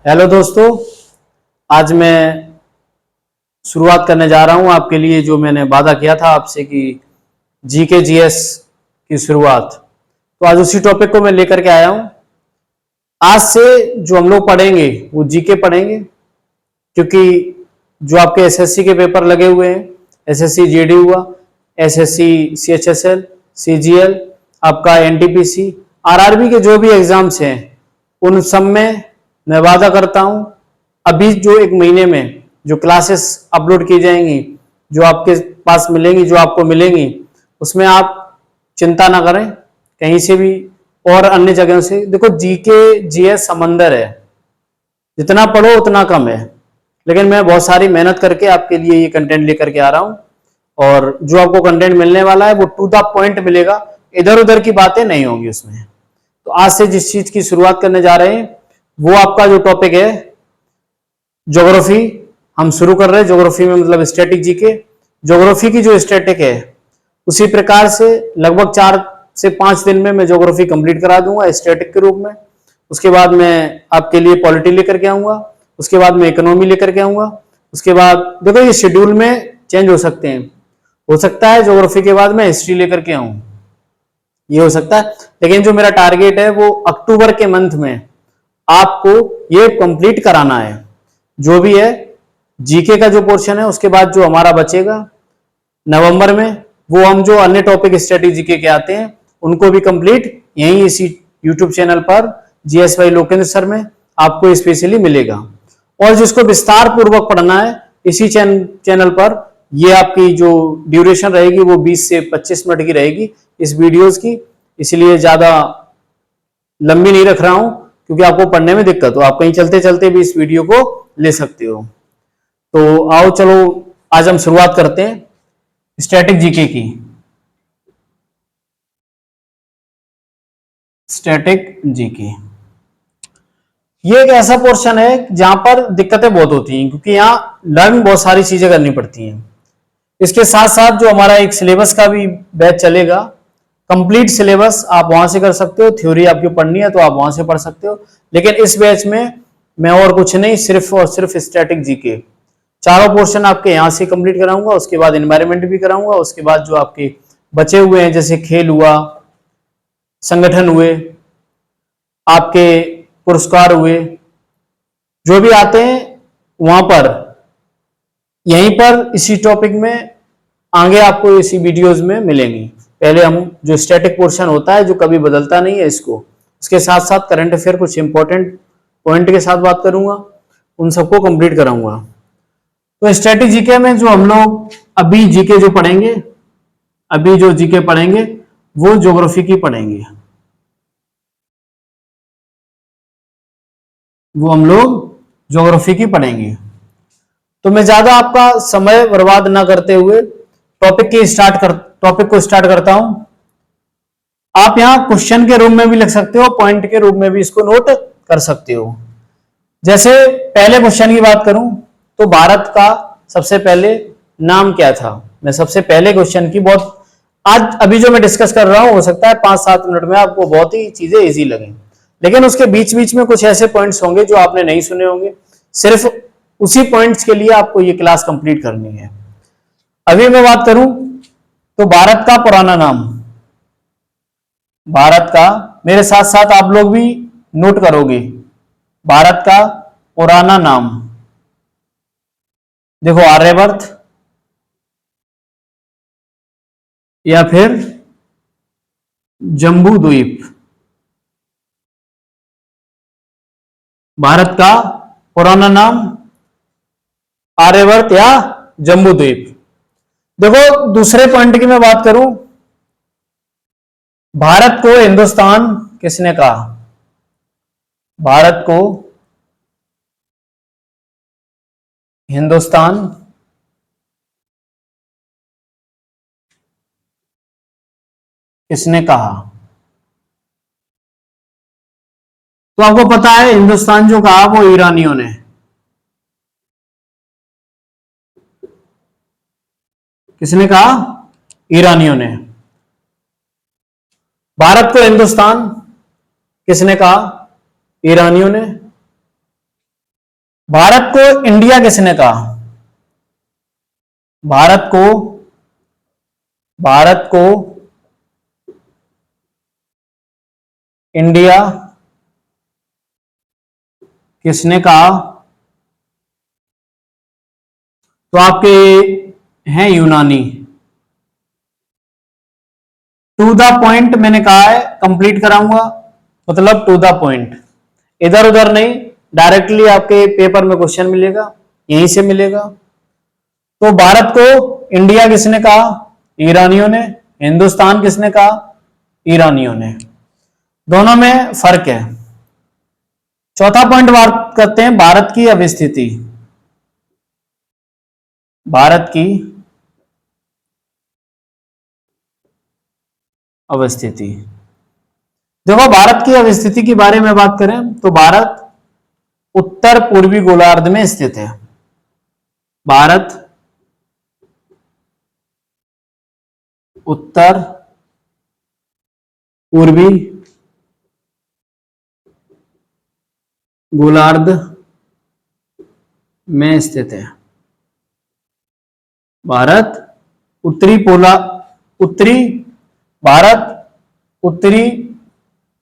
Hello दोस्तों। आज मैं शुरुआत करने जा रहा हूं आपके लिए जो मैंने वादा किया था आपसे कि जीके जीएस की शुरुआत। तो आज उसी टॉपिक को मैं लेकर के आया हूं। आज से जो हम लोग पढ़ेंगे वो जीके पढ़ेंगे, क्योंकि जो आपके एसएससी के पेपर लगे हुए हैं, एसएससी जीडी हुआ, एसएससी सीएचएसएल, सीजीएल, आपका एनटीपीसी, आरआरबी के जो भी एग्जाम्स हैं उन सब में मैं वादा करता हूं अभी जो एक महीने में जो क्लासेस अपलोड की जाएंगी, जो आपके पास मिलेंगी, जो आपको मिलेंगी, उसमें आप चिंता ना करें कहीं से भी और अन्य जगहों से। देखो, जीके जीएस समंदर है, जितना पढ़ो उतना कम है, लेकिन मैं बहुत सारी मेहनत करके आपके लिए ये कंटेंट लेकर के आ रहा हूं। और जो आपको कंटेंट मिलने वाला है वो टू द पॉइंट मिलेगा, इधर उधर की बातें नहीं होंगी उसमें। तो आज से जिस चीज की शुरुआत करने जा रहे हैं वो आपका जो टॉपिक है ज्योग्राफी, हम शुरू कर रहे हैं। ज्योग्राफी में मतलब स्टैटिक जीके। ज्योग्राफी की जो स्टैटिक है उसी प्रकार से लगभग 4 से 5 दिन में मैं ज्योग्राफी कंप्लीट करा दूंगा स्टैटिक के रूप में। उसके बाद मैं आपके लिए पॉलिटी लेकर के आऊंगा, उसके बाद मैं इकोनॉमी लेकर के आऊंगा, उसके बाद देखो ये शेड्यूल में चेंज हो सकते हैं। हो सकता है ज्योग्राफी के बाद मैं हिस्ट्री लेकर के आऊं, ये हो सकता है, लेकिन जो मेरा टारगेट है वो अक्टूबर के मंथ में आपको ये कंप्लीट कराना है। जो भी है जीके का जो पोर्शन है, उसके बाद जो हमारा बचेगा नवंबर में, वो हम जो अन्य टॉपिक स्टडी जीके के आते हैं उनको भी कंप्लीट यहीं इसी यूट्यूब चैनल पर जीएसवाई लोकेंद्र सर में आपको स्पेशली मिलेगा। और जिसको विस्तार पूर्वक पढ़ना है इसी चैनल पर, ये आपकी जो ड्यूरेशन रहेगी वो 20 से 25 मिनट की रहेगी इस वीडियोस की, इसलिए ज्यादा लंबी नहीं रख रहा हूं क्योंकि आपको पढ़ने में दिक्कत हो, आप कहीं चलते चलते भी इस वीडियो को ले सकते हो। तो आओ चलो आज हम शुरुआत करते हैं स्टैटिक जीके की। स्टैटिक जीके ये एक ऐसा पोर्शन है जहां पर दिक्कतें बहुत होती हैं, क्योंकि यहां लर्न बहुत सारी चीजें करनी पड़ती हैं। इसके साथ साथ जो हमारा एक सिलेबस का भी बैच चलेगा, कंप्लीट सिलेबस आप वहां से कर सकते हो। थ्योरी आपकी पढ़नी है तो आप वहां से पढ़ सकते हो, लेकिन इस बैच में मैं और कुछ नहीं, सिर्फ और सिर्फ स्टैटिक जीके चारों पोर्शन आपके यहां से कंप्लीट कराऊंगा। उसके बाद एनवायरमेंट भी कराऊंगा, उसके बाद जो आपके बचे हुए हैं जैसे खेल हुआ, संगठन हुए, आपके पुरस्कार हुए, जो भी आते हैं वहां पर यहीं पर इसी टॉपिक में आगे आपको इसी वीडियोस में मिलेंगी। पहले हम जो स्टैटिक पोर्शन होता है जो कभी बदलता नहीं है इसको, उसके साथ साथ करंट अफेयर कुछ इंपॉर्टेंट पॉइंट के साथ बात करूंगा, उन सबको कंप्लीट कराऊंगा। तो स्टैटिक जीके में जो हम लोग अभी जीके जो पढ़ेंगे, अभी जो जीके पढ़ेंगे वो ज्योग्राफी की पढ़ेंगे, वो हम लोग ज्योग्राफी की पढ़ेंगे। तो मैं ज्यादा आपका समय बर्बाद ना करते हुए टॉपिक को स्टार्ट करता हूं। आप यहां क्वेश्चन के रूप में भी लिख सकते हो, पॉइंट के रूप में भी इसको नोट कर सकते हो। जैसे पहले क्वेश्चन की बात करूं तो भारत का सबसे पहले नाम क्या था। मैं सबसे पहले क्वेश्चन की बहुत आज अभी जो मैं डिस्कस कर रहा हूं, हो सकता है 5-7 मिनट में आपको बहुत ही चीजें इजी लगे, लेकिन उसके बीच बीच में कुछ ऐसे पॉइंट्स होंगे जो आपने नहीं सुने होंगे। सिर्फ उसी पॉइंट्स के लिए आपको ये क्लास कंप्लीट करनी है। अभी मैं बात करूं तो भारत का पुराना नाम, भारत का, मेरे साथ साथ आप लोग भी नोट करोगे, भारत का पुराना नाम। देखो, आर्यभट्ट या फिर जम्बू द्वीप। भारत का पुराना नाम आर्यभट्ट या जम्बू द्वीप। देखो, दूसरे पॉइंट की मैं बात करूं, भारत को हिंदुस्तान किसने कहा। भारत को हिंदुस्तान किसने कहा। तो आपको पता है हिंदुस्तान जो कहा वो ईरानियों ने। किसने कहा? ईरानियों ने। भारत को हिंदुस्तान किसने कहा? ईरानियों ने। भारत को इंडिया किसने कहा? भारत को इंडिया किसने कहा? तो आपके हैं यूनानी। टू द पॉइंट मैंने कहा है, कंप्लीट कराऊंगा, मतलब टू द पॉइंट, इधर उधर नहीं, डायरेक्टली आपके पेपर में क्वेश्चन मिलेगा, यहीं से मिलेगा। तो भारत को इंडिया किसने कहा? ईरानियों ने। हिंदुस्तान किसने कहा? ईरानियों ने। दोनों में फर्क है। चौथा पॉइंट बात करते हैं भारत की अवस्थिति। भारत की अवस्थिति, देखो भारत की अवस्थिति के बारे में बात करें तो भारत उत्तर पूर्वी गोलार्ध में स्थित है। भारत उत्तर पूर्वी गोलार्ध में स्थित है। भारत उत्तरी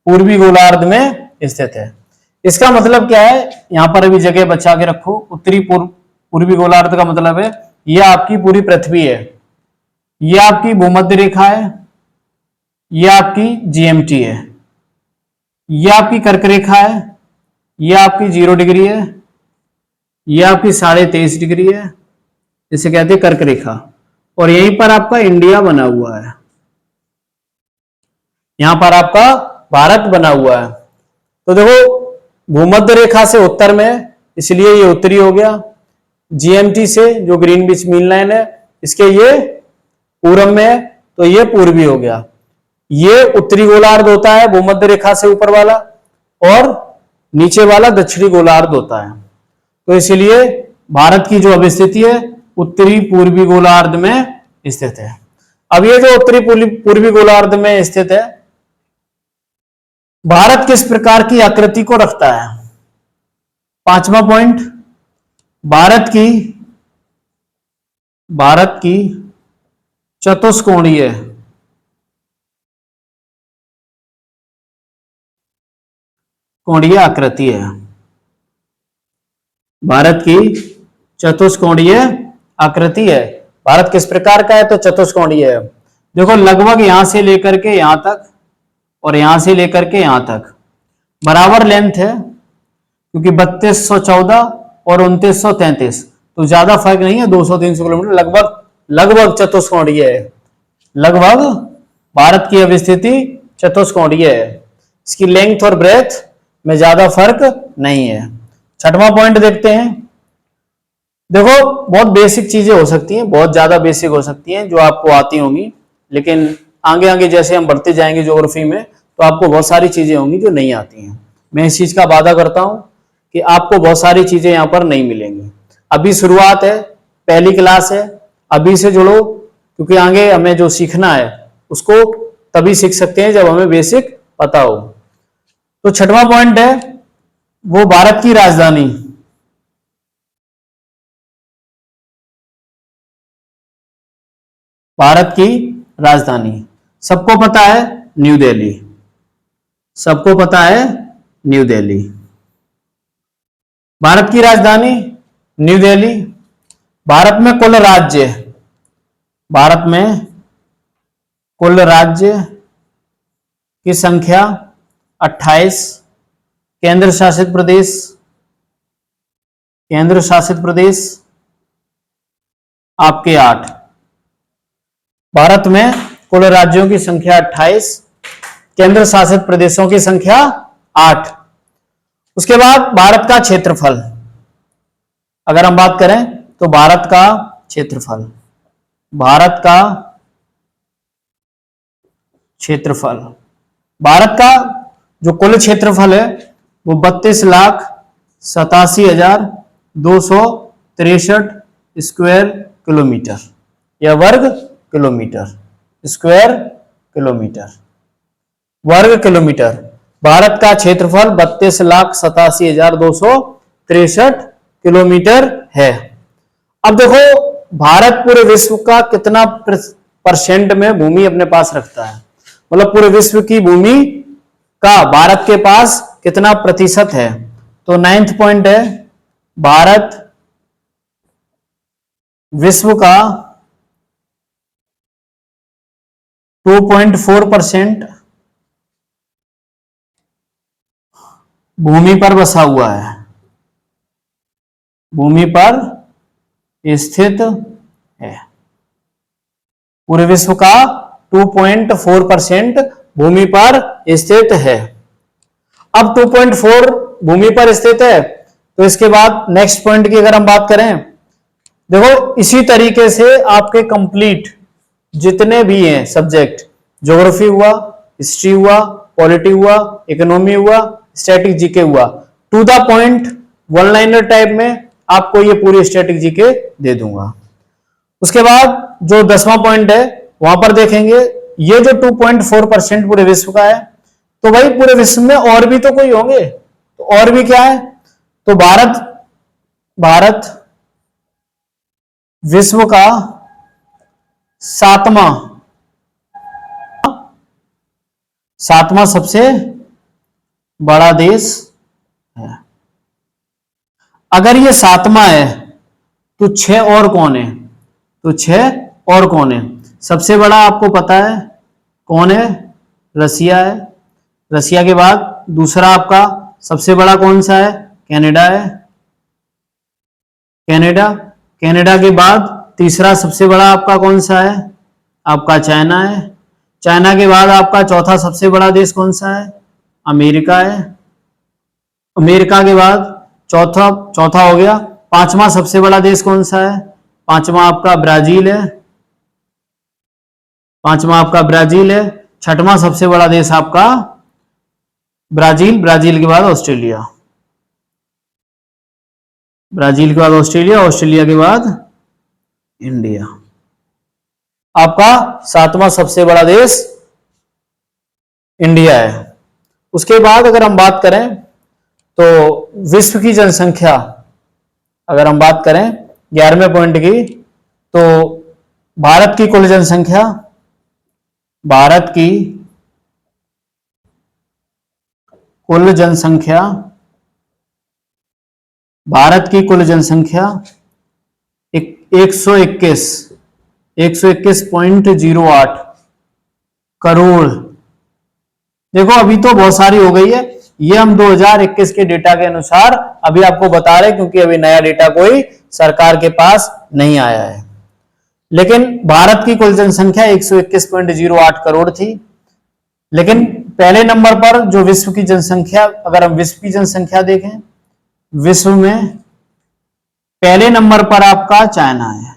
पूर्वी गोलार्ध में स्थित है। इसका मतलब क्या है, यहां पर अभी जगह बचा के रखो। उत्तरी पूर्वी गोलार्ध का मतलब है यह आपकी पूरी पृथ्वी है, यह आपकी भूमध्य रेखा है, यह आपकी जीएमटी है, यह आपकी कर्क रेखा है, यह आपकी 0 डिग्री है, यह आपकी 23.5 डिग्री है, जिसे कहते हैं कर्क रेखा, और यहीं पर आपका इंडिया बना हुआ है, यहां पर आपका भारत बना हुआ है। तो देखो भूमध्य रेखा से उत्तर में, इसलिए ये उत्तरी हो गया। जीएमटी से जो ग्रीनविच मीन लाइन है, इसके ये पूर्व में है, तो ये पूर्वी हो गया। ये उत्तरी गोलार्ध होता है भूमध्य रेखा से ऊपर वाला, और नीचे वाला दक्षिणी गोलार्ध होता है। तो इसलिए भारत की जो अवस्थिति है उत्तरी पूर्वी गोलार्ध में स्थित है। अब ये जो उत्तरी पूर्वी गोलार्ध में स्थित है, भारत किस प्रकार की आकृति को रखता है? पांचवा पॉइंट, भारत की चतुष्कोणीय आकृति है। भारत की चतुष्कोणीय आकृति है। भारत किस प्रकार का है? तो चतुष्कोणीय है। देखो लगभग यहां से लेकर के यहां तक और यहां से लेकर के यहां तक बराबर लेंथ है, क्योंकि 3214 और 2933, तो ज्यादा फर्क नहीं है, 200-300 किलोमीटर लगभग चतुष्कोणीय है। लगभग भारत की अवस्थिति चतुष्कोणीय है। इसकी लेंथ और ब्रेथ में ज्यादा फर्क नहीं है। छठवां पॉइंट देखते हैं। देखो बहुत बेसिक चीजें हो सकती हैं, बहुत ज्यादा बेसिक हो सकती हैं जो आपको आती होंगी, लेकिन आगे आगे जैसे हम बढ़ते जाएंगे ज्योग्राफी में, तो आपको बहुत सारी चीजें होंगी जो नहीं आती हैं। मैं इस चीज का वादा करता हूं कि आपको बहुत सारी चीजें यहां पर नहीं मिलेंगी। अभी शुरुआत है, पहली क्लास है, अभी से जुड़ो, क्योंकि आगे हमें जो सीखना है उसको तभी सीख सकते हैं जब हमें बेसिक पता हो। तो छठवां पॉइंट है वो भारत की राजधानी। भारत की राजधानी सबको पता है, न्यू दिल्ली। सबको पता है, न्यू दिल्ली। भारत की राजधानी न्यू दिल्ली। भारत में कुल राज्य, भारत में कुल राज्य की संख्या 28, केंद्र शासित प्रदेश आपके 8। भारत में कुल राज्यों की संख्या 28, केंद्र शासित प्रदेशों की संख्या 8। उसके बाद भारत का क्षेत्रफल, अगर हम बात करें तो भारत का क्षेत्रफल, भारत का जो कुल क्षेत्रफल है वो 32,87,263 स्क्वायर किलोमीटर या वर्ग किलोमीटर। भारत का क्षेत्रफल 32,87,263 किलोमीटर है। अब देखो भारत पूरे विश्व का कितना परसेंट में भूमि अपने पास रखता है, मतलब पूरे विश्व की भूमि का भारत के पास कितना प्रतिशत है। तो 9th पॉइंट है, भारत विश्व का 2.4% भूमि पर बसा हुआ है, भूमि पर स्थित है। पूरे विश्व का 2.4% भूमि पर स्थित है। अब 2.4 भूमि पर स्थित है, तो इसके बाद नेक्स्ट पॉइंट की अगर हम बात करें, देखो इसी तरीके से आपके कंप्लीट जितने भी हैं सब्जेक्ट, ज्योग्राफी हुआ, हिस्ट्री हुआ, पॉलिटी हुआ, इकोनॉमी हुआ, स्टैटिक जीके हुआ, to the point one liner type में आपको ये पूरी स्टैटिक जीके दे दूंगा। उसके बाद जो 10वां पॉइंट है वहां पर देखेंगे, ये जो 2.4% पूरे विश्व का है, तो भाई पूरे विश्व में और भी तो कोई होंगे, तो और भी क्या है, तो भारत विश्व का 7वां सबसे बड़ा देश है। अगर ये 7वां है तो 6 और कौन है, तो 6 और कौन है। सबसे बड़ा आपको पता है कौन है, रसिया है। रसिया के बाद दूसरा आपका सबसे बड़ा कौन सा है, कनाडा है, कनाडा के बाद तीसरा सबसे बड़ा आपका कौन सा है, आपका चाइना है। चाइना के बाद आपका चौथा सबसे बड़ा देश कौन सा है, अमेरिका है। अमेरिका के बाद चौथा हो गया। 5वां सबसे बड़ा देश कौन सा है, 5वां आपका ब्राजील है, 5वां आपका ब्राजील है। 6वां सबसे बड़ा देश आपका ब्राजील के बाद ऑस्ट्रेलिया, ब्राजील के बाद ऑस्ट्रेलिया, ऑस्ट्रेलिया के बाद इंडिया। आपका 7वां सबसे बड़ा देश इंडिया है। उसके बाद अगर हम बात करें तो विश्व की जनसंख्या, अगर हम बात करें 11वें पॉइंट की, तो भारत की कुल जनसंख्या, भारत की कुल जनसंख्या, भारत की कुल जनसंख्या 121.08 करोड़। देखो अभी तो बहुत सारी हो गई है, ये हम 2021 के डेटा के अनुसार अभी आपको बता रहे, क्योंकि अभी नया डेटा कोई सरकार के पास नहीं आया है। लेकिन भारत की कुल जनसंख्या 121.08 करोड़ थी। लेकिन पहले नंबर पर जो विश्व की जनसंख्या, अगर हम विश्व की जनसंख्या देखें, विश्व में पहले नंबर पर आपका चाइना है,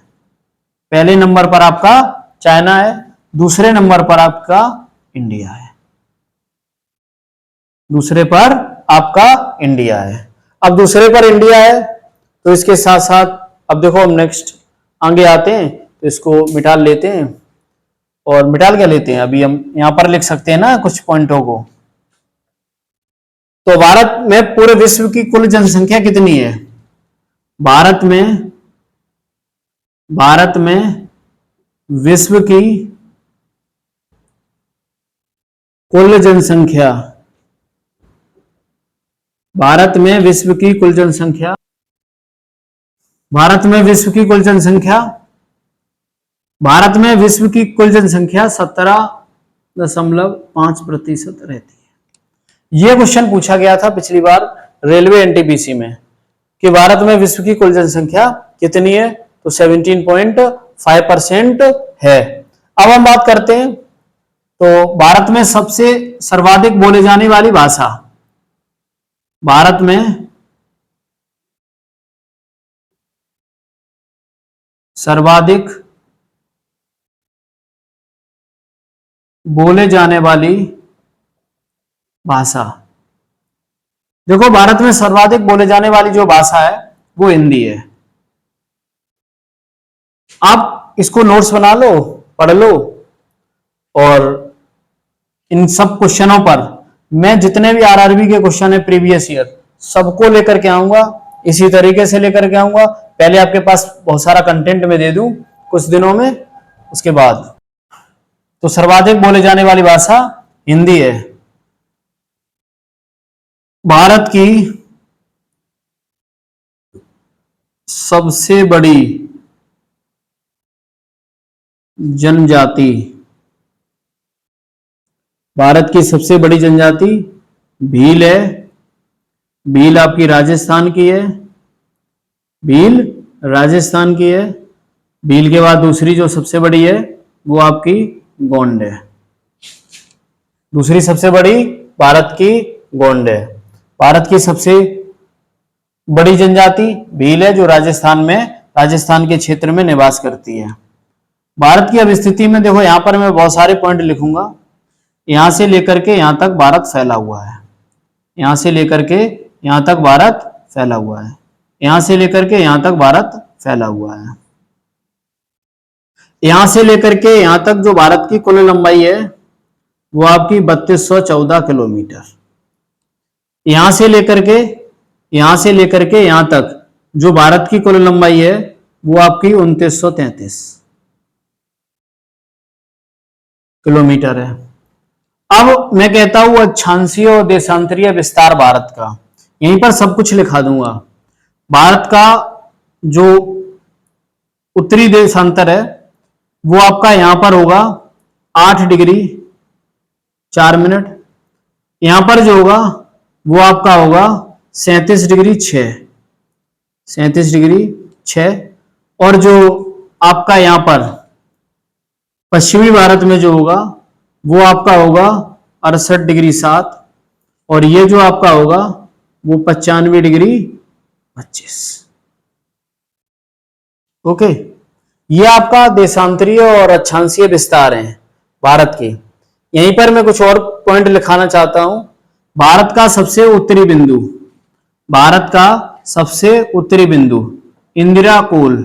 पहले नंबर पर आपका चाइना है, दूसरे नंबर पर आपका इंडिया है, दूसरे पर आपका इंडिया है। अब दूसरे पर इंडिया है तो इसके साथ साथ अब देखो हम नेक्स्ट आगे आते हैं, तो इसको मिटा लेते हैं। और मिटाल क्या लेते हैं, अभी हम यहां पर लिख सकते हैं ना कुछ पॉइंटों को। तो भारत में पूरे विश्व की कुल जनसंख्या कितनी है, भारत में विश्व की कुल जनसंख्या, भारत में विश्व की कुल जनसंख्या, भारत में विश्व की कुल जनसंख्या, भारत में विश्व की कुल जनसंख्या 17.5% रहती है। यह क्वेश्चन पूछा गया था पिछली बार रेलवे एनटीपीसी में कि भारत में विश्व की कुल जनसंख्या कितनी है, तो 17.5% है। अब हम बात करते हैं तो भारत में सबसे सर्वाधिक बोले जाने वाली भाषा, भारत में सर्वाधिक बोले जाने वाली भाषा, देखो भारत में सर्वाधिक बोले जाने वाली जो भाषा है वो हिंदी है। आप इसको नोट्स बना लो, पढ़ लो, और इन सब क्वेश्चनों पर मैं जितने भी आरआरबी के क्वेश्चन है प्रीवियस ईयर सबको लेकर के आऊंगा, इसी तरीके से लेकर के आऊंगा। पहले आपके पास बहुत सारा कंटेंट में दे दूं कुछ दिनों में, उसके बाद। तो सर्वाधिक बोले जाने वाली भाषा हिंदी है। भारत की सबसे बड़ी जनजाति, भारत की सबसे बड़ी जनजाति भील है। भील आपकी राजस्थान की है, भील राजस्थान की है। भील के बाद दूसरी जो सबसे बड़ी है वो आपकी गोंड है। दूसरी सबसे बड़ी भारत की गोंड है। भारत की सबसे बड़ी जनजाति भील है, जो राजस्थान में, राजस्थान के क्षेत्र में निवास करती है। भारत की अब स्थिति में देखो, यहां पर मैं बहुत सारे पॉइंट लिखूंगा। यहां से लेकर के यहां तक भारत फैला हुआ है, यहां से लेकर के यहां तक भारत फैला हुआ है, यहां से लेकर के यहां तक भारत फैला हुआ है। यहां से लेकर के यहां तक जो भारत की कुल लंबाई है वो आपकी 3214 किलोमीटर। यहां से लेकर के यहां तक जो भारत की कुल लंबाई है वो आपकी 2933 किलोमीटर है। अब मैं कहता हूं अक्षांशीय और देशांतरीय विस्तार भारत का, यहीं पर सब कुछ लिखा दूंगा। भारत का जो उत्तरी देशांतर है वो आपका यहां पर होगा 8 डिग्री 4 मिनट। यहां पर जो होगा वो आपका होगा 37 डिग्री 6, 37 डिग्री 6। और जो आपका यहां पर पश्चिमी भारत में जो होगा वो आपका होगा 68 डिग्री 7। और ये जो आपका होगा वो 95 डिग्री 25। ओके, ये आपका देशांतरीय और अक्षांशीय विस्तार है भारत के। यहीं पर मैं कुछ और पॉइंट लिखाना चाहता हूं। भारत का सबसे उत्तरी बिंदु, भारत का सबसे उत्तरी बिंदु इंदिरा कोल,